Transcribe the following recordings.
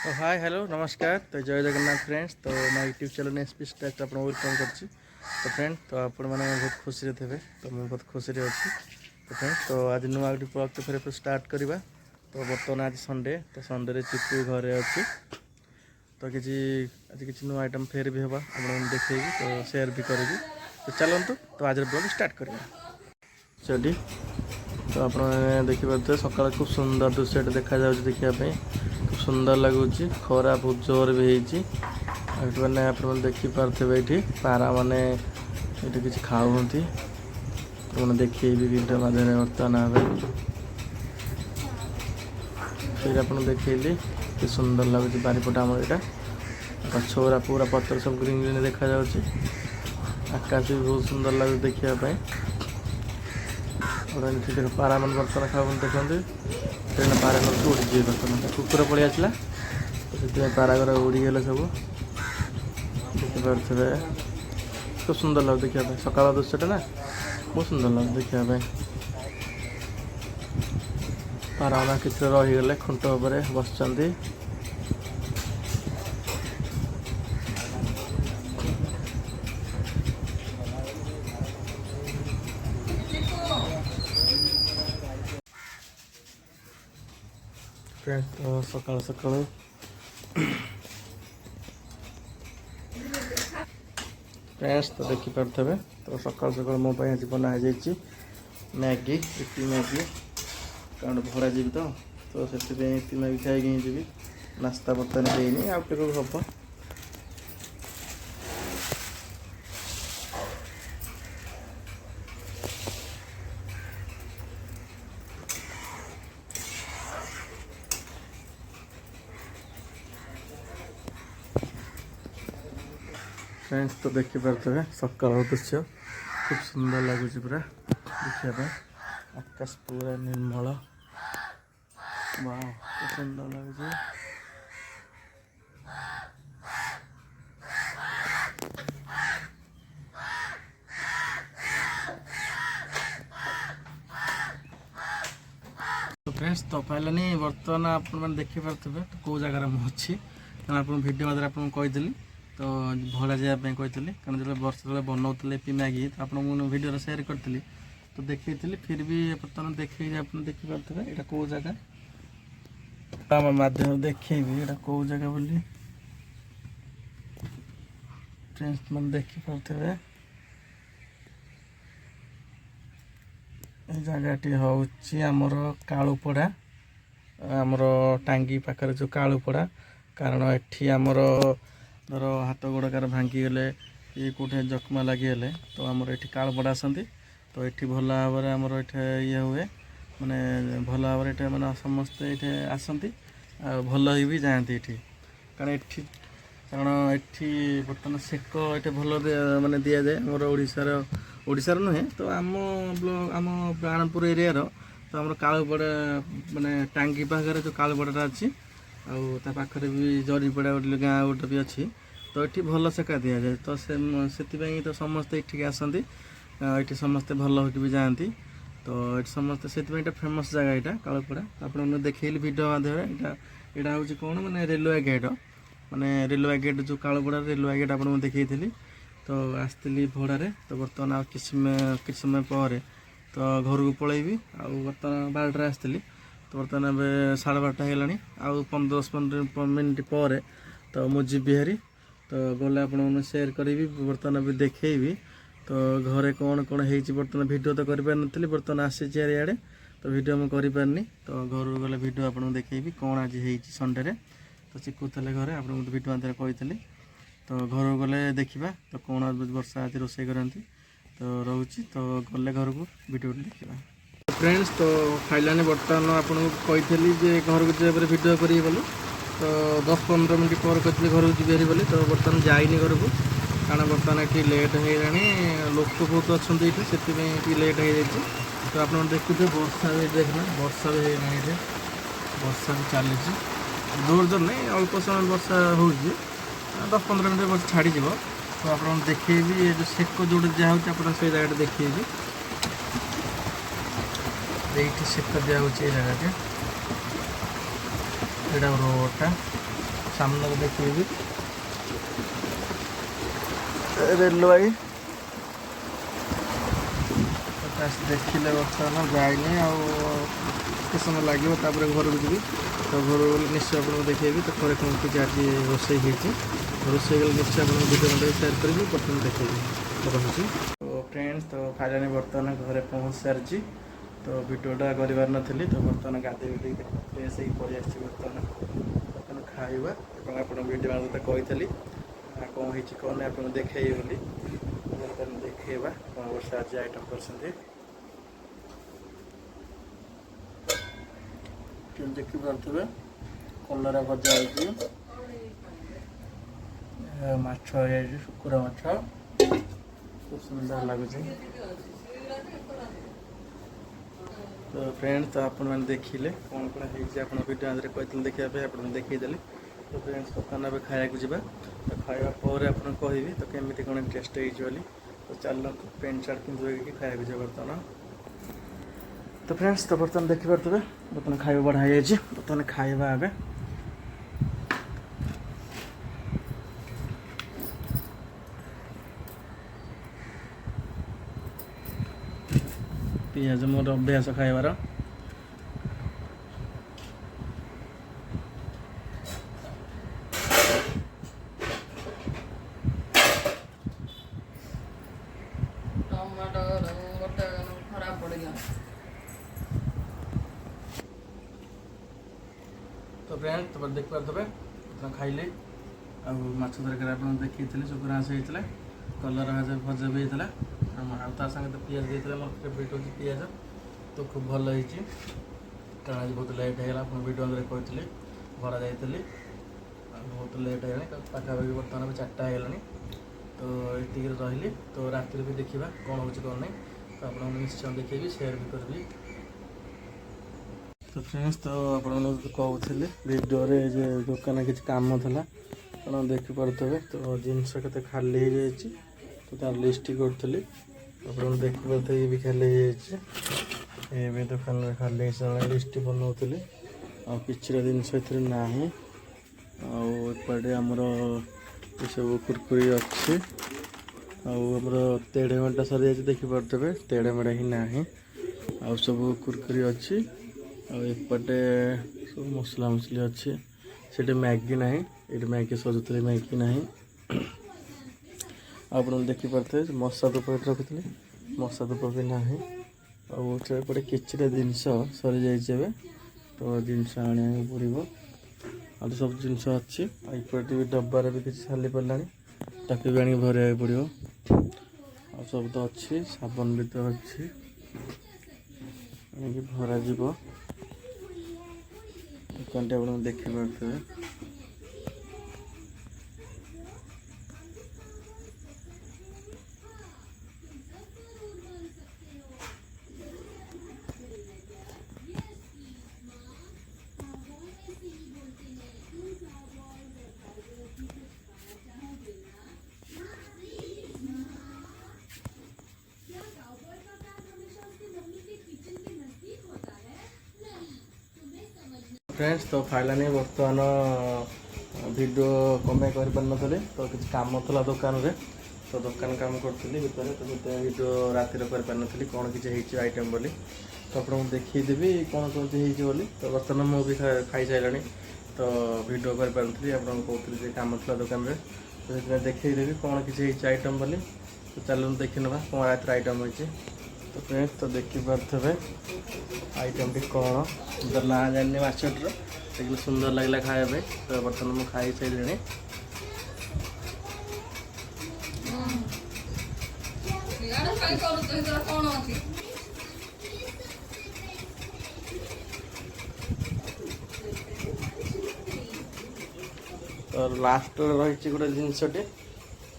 तो hi hello नमस्कार। तो जय जगन्नाथ फ्रेंड्स। तो मैं यूट्यूब चैनल एसपी स्टाइल आप वेलकम कर। तो फ्रेंड तो आपण मैंने बहुत खुशी थे तो मुझे बहुत खुशी अच्छी। तो फ्रेंड तो आज नुआ गोटे प्रोजेक्ट फिर स्टार्ट करवा। तो बर्तमान आज संडे तो संडे चिपू घरे अच्छी। तो किसी आज किसी नुआ आइटम फेर भी हवा आप देखेगी तो सेयार भी करी। तो चलतु तो आज ब्लॉग स्टार्ट करवा चली। तो आप देखिए सकाल खूब सुंदर दृश्य देखा देखापी खूब सुंदर लगुच। खरा बहुत जोर भी होती मैंने आप देखिपे ये पारा मैंने ये किसी खाऊँ तो मैंने देखिए वीडियो माध्यम बर्तमान फिर आप देखिए कि सुंदर लगुच बारिपट आम यहाँ गछरा पूरा पत्र सब ग्रीन ग्रीन देखा आकाश भी बहुत सुंदर लगे देखापी। पारा मन बर्तन खाऊ देखते पारा घर उड़ी जी बर्तन कुकुर पलि आसला तो से पारा घर उड़ीगले सब देखिपे खूब सुंदर लगे देखापी। सकाल दृश्यटा ना बहुत सुंदर लगे देखापी। पारा मैंने किसी रहीगले खुंट उपर बस तो सकाल सकाल फ्रेंड्स तो देखिपे तो सकाल सकाल मो आज बना मैगी इपी मैगी कारण भरा जी तो से इपी मैगी खाई जी नास्ता बर्तमान देनी आउ हम। फ्रेंड्स तो देखिपे सकाल दृश्य खूब सुंदर लगुच पूरा देखापी। आकाश पूरा निर्मल बहुत सुंदर लगुच। तो फ्रेंड्स तो पाइलानी बर्तमान आपने देखिपे तो कौ जगार मुझे कारण आप भिडियो मध्य आपको कही तो भड़ा जावाई कही कारण जो वर्ष तक बनाऊे पी मैगी तो आपको भिडियो सेयार करी तो देखी फिर भी बर्तमान देखे आप देखिपे यहाँ कौ जगह मध्यम देखेबी यहाँ कौ जगह बोली फ्रेंड्स मैंने देखिपे जगहटी हूँ आमर कालुपड़ा आमर टांगी पाखे जो कालुपड़ा कारण एटी आमर धर हाथ गोड़ कार भांगीगले कि कौटे जख्मा लगिगले तो आमर ये कालुपड़ा आसती तो ये भल भाव में आमर ये हुए माने भल भाव में मैंने समस्ते ये आसती भल भी जाती ये कारण ये कारण ये बर्तमान सेक ये भल माने दि जाए आमर ओडिशार नुहे तो आम बाणपुर एरिया तो आम कालुपड़ा माने टांगी पाखे जो कालुपड़ा अच्छी आखिर भी जरीपड़ा गोटे गाँ गोटे भी अच्छी तो ये भल सेका दि जाए तो से तो समस्ते ये आसती ये समस्ते भल हो भी जाती तो ये समस्ते से फेमस जगह यहाँ कालुपड़ा तो आप देखिए भिडियो माध्यम यहाँ हूँ कौन मैंने रेलवे गेट माने रेलवे गेट जो कालुपड़ा रेलवे गेट आपको देखी तो आसती भड़े तो बर्तमान आ किसी समय पर तो घर को पलैबी बर्तमान 12टा आसती तो बर्तमान ए 12:30 है आउ 15-10 मिनट पर तो मुझे हारी तो गले आपको सेयार करी बर्तमान भी देखेबी तो घरे कौन कौन हो बर्तमान भिडियो तो कर नी बर्तमान आसी इे तो भिडियो मुझे पारनी तो घर गले भिडियो आपको देखेबी कौन आज हो संडे तो चिकुले घरे आप भिडियो मध्य कही तो घर गले देखा तो कौन वर्षा आज रोषे करती तो रोचे तो गले घर को भिडियो देखा। फ्रेंड्स तो फाइलानी बर्तमान आपको कही घर को जाए भिडियो करी बोली तो 10-15 मिनट पर कहते घर को जी बोली तो बर्तमान जाइनी घर को कारण बर्तमान ये लेट हो लोक बहुत अच्छा से लेट हो जाए तो आप देखुए वर्षा भी देखना वर्षा भी है वर्षा भी चली जोर जोर नहीं अल्प समय वर्षा हो 10-15 मिनट बस छाड़ तो आप देखेबी ये जो सेक जो दिखाई से जगह देखेबी ये सेक दिखाई जगह रोडटा सामने देखिए रेलवे देखिले बर्तमान जाइनी आते समय लगे घर को जी तो घर गले निश्चय आपको देखेबी तो घर कौन कि आज रोसे रोसे गले निश्चय आपको वीडियो मैं सेयार करी बर्तमान देखेबी रही तो फ्रेंड्स तो फाइनाली बर्तमान घर पहुँच सारी तो वीडियोटा कर नी तो बर्तमान गाधे फ्रेश हो पड़े बर्तमान खाइबा आप वीडियो मैं कही कौन हो कौन आप देखे बोली देखा कौन वर्ष आज आइटम कर देखिपे कलरा भजा माछ शुकुरा माछ खूब सुंदर लगुच तो फ्रेंड्स तो आप देखिले कौन कौन होती वीडियो कहते देखा आप देखईदेली तो फ्रेंड्स बर्तमान खाया जा तो खावा पर आप कहि तो केमी कौन टेस्ट होली तो चल पेंट सार्ट पिंधि खाया जा बर्तमान तो फ्रेंड्स तो बर्तमान देखिपे बर्तमान खाଇବା बढ़ा जाइए बर्तमान खाଇବା आगे पियाज मोर अभ्यास खाइबार तो फ्रेंड्स तो देख पारे खाइले आछ तरकारी आप देखी शुकुरा हाँस होता कलर भजा भी होता आगे तो पिज देते मोर फेवरेट हूँ पिज तो खूब भल होती कारण आज बहुत लेट होगा आप वीडियो कहते भरा जाइए बहुत लेट हो पाखापाखि बर्तमान 4टा होगा तो ये रही तो राति भी देखा कौन हो कौन नहीं तो आप निश्चय देखी सेयार भी करी तो फ्रेंड्स तो आप कहते वीडियो जे दुकान किसी कम था आप देखिपे तो जिनस के खाली हो जाए तो तार लिस्ट करी आप देखिपे ये भी खाली हो दुकान में खाली लिस्ट बनाऊली आ किसी जिनस ना आपटे आमर ये सब कुरकुरी अच्छी आमर तेढ़े मेढ़ा सरी जाए देखिपे तेढ़े मेढ़ा ही ना आ सब कुरकुरी अच्छी आपटे सब मसला मसली अच्छी से मैगी ना ये मैगी सजुली मैगी ना आप देखिपे मशा धूप रखी मशा धूप भी ना आउटे किसी जिनस सरी जाइए तो जिनस आने पड़ो आ सब जिनस अच्छी ये भी डब्बार भी किसी साली पड़ा ताकि भी आनी भर पड़ो आ सब तो अच्छी साबन भी तो अच्छी भरा दुकान टे आप देखिपे फ्रेंड्स तो फाइनाली बर्तमान वीडियो कमे कर तो किसी काम था दुकान रे तो दुकान काम करी भितर तो वीडियो राति कर कौन किसी आइटम बोली तो आपको देखीदेवी कौन कौन बोली तो बर्तमान मुझे खाई सारे तो वीडियो कर कहते कम था दुकान रे तो देखीदेवी कौन किसी आइटम बोली तो चलो देखी ना कौन रात आइटम होती तो फ्रेंड्स तो देखिपे आइटम टी कौन तो ना जानी माछटर देखिए सुंदर लगला खाया तो बर्तमान मुझे खाई सारे तो लास्ट रही गोटे जिनसटे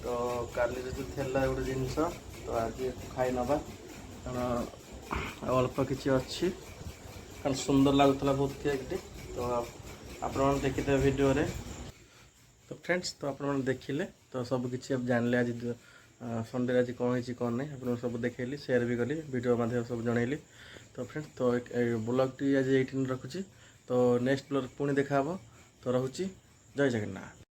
तो काली जो थेला गोटे जिनस तो आज खाई नवा कारण अल्प किसी अच्छी कारण सुंदर लगुला बहुत केकटी तो आप देखिए वीडियो रे तो फ्रेंड्स तो आप देखिले तो सब किसी आप जानले आज संडे आज कौन हो कौन नहीं आप सब देखली सेयार भी कली वीडियो माध्यम सब जनइली तो फ्रेंड्स तो ब्लॉग टी आज ये रखुची तो नेक्स्ट ब्लॉग पुणी देखा तो रहुची ଜୟ ଜଗନ୍ନାଥ।